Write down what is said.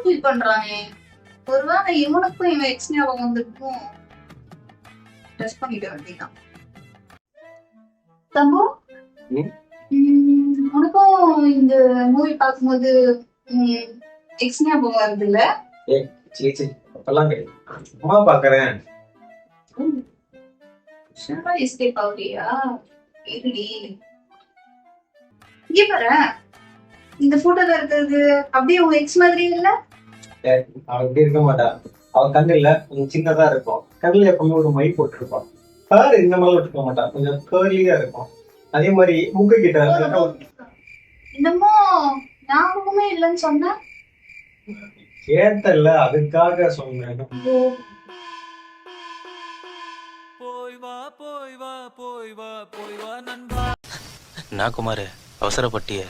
Feel பண்றானே. ஒருவேளை இவனுக்கும் இவன் எக்ஸ் ஞாபகம் வந்திருக்கும். டெஸ்ட் பண்ணிட்டு வேண்டியதான். தம்பு, ம், உனக்கும் இந்த மூவி பார்க்கும்போது எக்ஸ் ஞாபகம் வருது இல்ல? ஏய் சீ சீ அப்பெல்லாம் கிடையாது. சும்மா பாக்குறேன். ஷார்ட்டா எஸ்கேப் ஆகுறியா? இருடி. இங்க பாரு, இந்த போட்டோல இருக்கிறது அப்படியே உங்க எக்ஸ் மாதிரி இல்ல? அவ இப்படி இருக்க மாட்டா. அவ கண்ணுல கொஞ்சம் சின்னதா இருக்கும். கண்ணுல எப்பவுமே ஒரு மை போட்டிருப்பான். பாரு இந்த மாதிரி விட்டுக்க மாட்டா. கொஞ்சம் கேர்லியா இருக்கும். அதே மாதிரி மூக்கு கிட்ட லைட்டா இன்னமும் ஞாபகமே இல்லைன்னு சொன்ன. கேட்டல அதுக்காக சொன்னேன். போய் வா போய் வா போய் வா போய் வா நண்பா. நான் குமார் அவசரப்பட்டிய